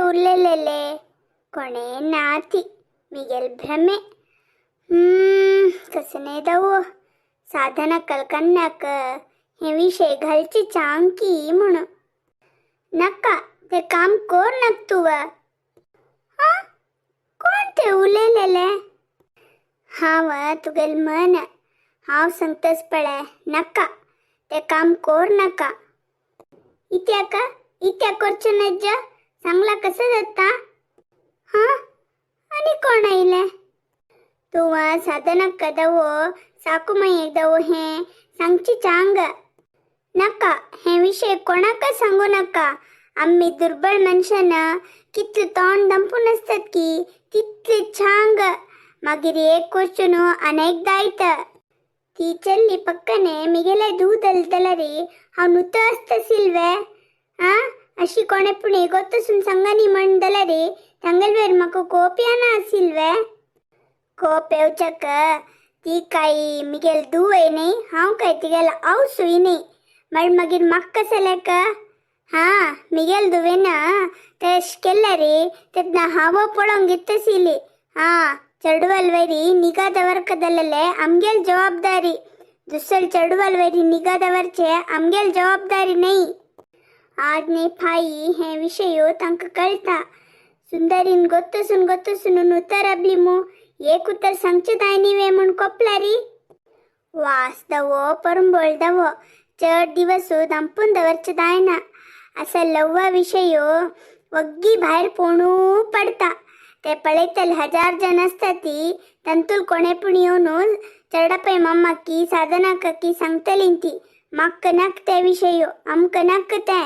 उरलेले कोणे नाती मिगेल भ्रमे कसने दवो साधना कलकन्याक हे विषय घालची चांकी म्हणून नका ते काम कोर नक तुवा कोण ते उरलेले हाव तुगेल मन हाव सांगतस पळे नका ते काम कोर नका इत्या करचो नज्ज चांगला कसं जाता आणि कोण आईले तुवा साधना कदवो साकुमाई दवो हे सांगची चांग नका हे विषय कोणाक सांगू नका आम्ही दुर्बळ मनुष्यानं कितले तोंड दंपून असतात की तितले छांग मागीर एक क्वेश्चन अनेकदा आयता ती चल्ली पक्कने मिगेले दूध अल्तलरी हांव नुत आसतसिल्वे अशी कोणे पुणे गोतसून संगानी म्हणदलरी ತಂಗಲ್ವೇರ್ ಮಕ್ಕ ಕೋಪಿಯಾನ ಆಸಿಲ್ವೆ ಕೋಪ್ येवचक ती काही मिगेल दुवयनी हांव काय तिगेल आवसुयनी मळ मागीर म्हाका कशेलेक मिगेल दुवेन तेश केल्ले रे तेदना हांव पळोवंक घेतसिली चडवलवेरी निगा दवरकदल्ले आमगेल जबाबदारी दुसरे चडवलवेरी निगा दवरचे आमगेल जबाबदारी नाही आज नी फाई हे विषय तांकां कळटा सुंदरीन गोत्तसून उतर अब्लिमू एक उतर सांगचे दायनीवे म्हण कोपलारी वास दवो परंबोळ दवो चड दिवस दंपून दवरचे दायना असा लव्वा विषय वग्गी भायर पोणू पडता ते पळयतल 1000 जन असता ती तंतुल कोणे पूण येवन चडपय मम्माकी साधना काकी सांगतली ती म्हाका नक ते विषय आमक नक ते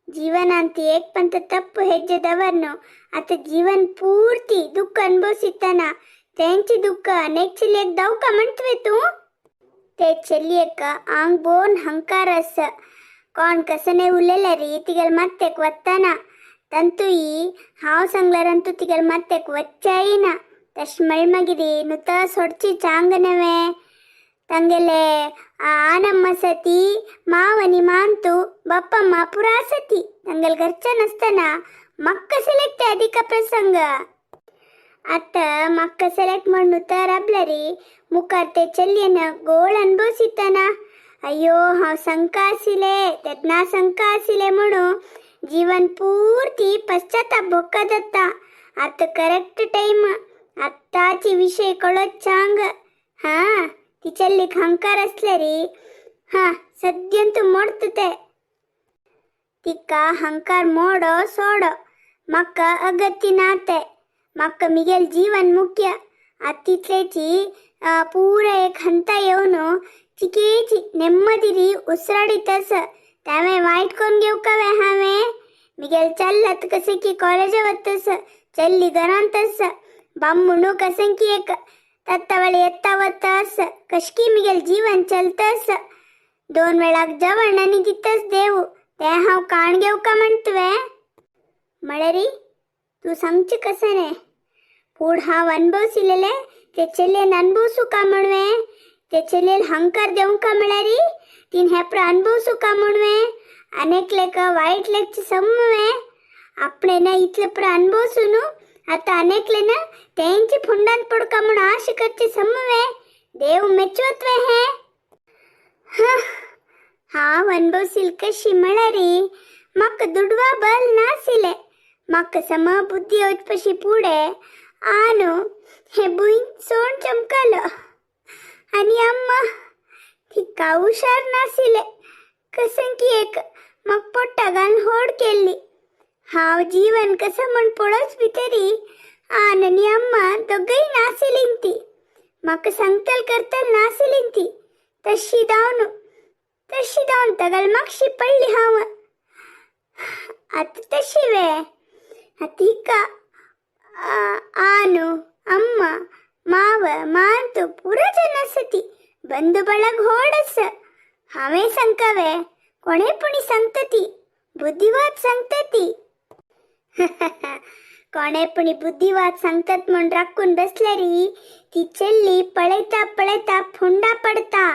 ಜೀವನಾಂತಿ ಏಕ್ ಪಂತ ತಪ್ಪು ಹೆಜ್ಜೆ ದವರ್ನು ಆತ ಜೀವನ್ ಪೂರ್ತಿ ದುಃಖ ಅನುಭವಿಸಿತ್ತಾನ ತೆಂಚಿ ದುಃಖ ಅನೇಕ್ ಚಿಲಿಯಕ್ ದೌಕ ಮಂಟ್ವೆ तू ते ಚೆಲ್ಲಿಯಕ್ಕ ಆಂಗ್ ಬೋನ್ ಹಂಕಾರಸ್ कोण कसने उरलेल्या री तिगल मत्तेक वत्ताना तंतु हाव सांगलाರಂತೂ तिगल मत्तेक वच्चाईना तश मळमगिरी नुत सोडची चांगनवे ತಂಗೆಲೆ ಆನಮ್ಮ ಸತಿ ಮಾವನಿ ಮಾಂತು ಬಪ್ಪಮ್ಮ ಪುರಾಸತಿ ತಂಗಲ್ घरच्या नसताना मक्क सिलेक्ट अधिक प्रसंग आता मक्क सिलेक्ट म्हणून तर आपल्यारी मुखार ते चल्यन गोळ अनुभवसिताना अय्यो हांव शंका आसिले तेदना शंका आसिले म्हणून जीवन पूर्ती पश्चाताप भोक्का जाता आता करेक्ट टाइम आताची विषय कळत चांग ती चल्ली हंकार असले री सद्यंतू मोडत ते तिका हंकार मोडो सोडो म्हाका अगत्य नाते म्हाका मिगेल जीवन मुख्य तितलेची पूरा एक हंता येवन चिकेची नेम्मदिरी उसराडीतस त्यावे वाईट कोण घेवकावे हांवें मिगेल चल्लत कसे की कॉलेज वतस चल्ली घरांतस बांबुणू कसे की एक तत्तवळी येत्तावतास कशकी मिगेल जीवन चलतस 2 वेळाक जेवण आनी दितस देव ते हांव काण घेवका म्हणतवे म्हळेरी तू सांगचे कसने पूड हांव अनुभवसिलेले ते चेलेन अनुभवसू का म्हणवे ते चेलेल हंकार देऊ का म्हळेरी तीन हेप्र अनुभवसू का म्हणवे अनेक लेक वाईट लेकचे समवे आपणे ना इतले प्र अनुभवसून आता अनेकले तेंची फुंडात पडका म्हणून आशे करचे समवे देव मेचवत्वे हे हांव अनुभवशील कशी म्हळ्यारी म्हाका दुडवा बल नासिले म्हाका सम बुद्धी वचपशी पुढे आनु हे बुईन सोण चमकलो आणि अम्मा तिका हुशार नासिले कसन की एक मग पोट्टा घालून होड केल्ली हांव जीवन कसं म्हण पळोवच भितरी आननी अम्मा दोगय नासिलीं ती म्हाका सांगतल करतल नासिलीं ती तशी दावन तगल मागशी पडली हांव आतां तशी वे तिका आनु अम्मा माव मांतू पुरो जन आसती बंधू बळग होड आस हांवें सांगकावे कोणे पुणी सांगतती बुद्धिवाद सांगतती कोणे पुणी बुद्धिवाद सांगतात म्हण राखून बसल्यारी ती चल्ली पळयता फुंडा पडता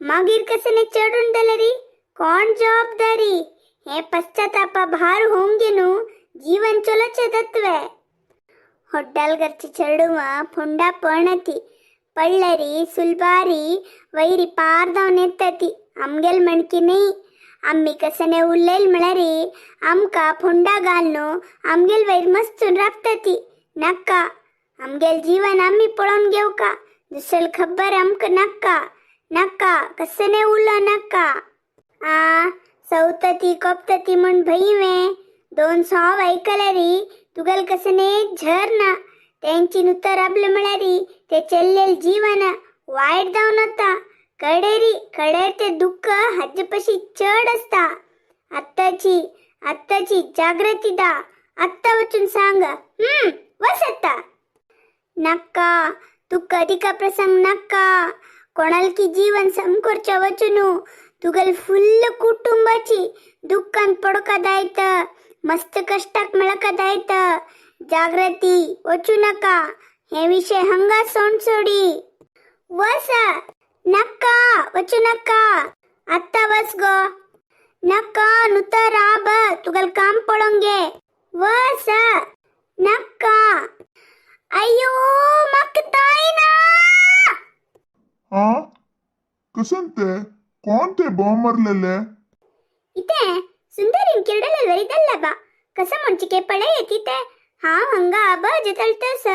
मागीर कसने चढून दलरी कोण जबाबदारी हे पश्चाताप भार होंगेनु जीवन चोलचे तत्वे ಹೊಡ್ಡಲ್ಗರ್ಚಿ ಚರಡುವ ಪುಂಡ ಪರ್ಣತಿ ಪಳ್ಳರಿ ಸುಲ್ಬಾರಿ ವೈರಿ ಪಾರ್ದವನೆತ್ತತಿ ಅಮ್ಗೆಲ್ ಮಣ್ಕಿನಿ ಅಮ್ಮಿ ಕಸನೆ ಉಲ್ಲೇಲ್ ಮಳರಿ ಅಮ್ಕ ಪುಂಡ ಗಾಲ್ನು ಅಮ್ಗೆಲ್ ವೈರ್ ಮಸ್ತುನ್ ರಫ್ತತಿ ನಕ್ಕ ಅಮ್ಗೆಲ್ ಜೀವನ ಅಮ್ಮಿ ಪೊಳೋನ್ ಗೆವ್ಕ दुसरल खबर अमक नक्का नक्का कसने उल्ला नक्का आ सौतती कोपतती म्हण भईवे 200 ऐकलरी तुगल कसने झरना त्यांची नुतर आपले म्हणारी ते चल्लेल जीवन वाईट जाऊन होता कडेर ते दुःख हज्जपशी चढ असता आत्ताची जागृती दा आत्ता वचून सांग वसता नक्का तू कधी का प्रसंग नक्का कोणाल की जीवन समकोरच्या वचूनु तुगल फुल्ल कुटुंबाची दुःखान पडकदायत मस्त कष्टाक मिळकदायत जागृती वचू नका हे विषय हंगा सोडी वस नक्का वचू नका आत्ता वस गो नक्का नुतर आब तुगल काम पडोंगे वस नक्का अयो मकताई ना हा कसंते कोण ते बॉम्ब मारलेले इथे सुंदरीन किरडलेल वरिदल्ल बा कसं म्हणचिके पडे येतिते हा हंगा आब जतळतस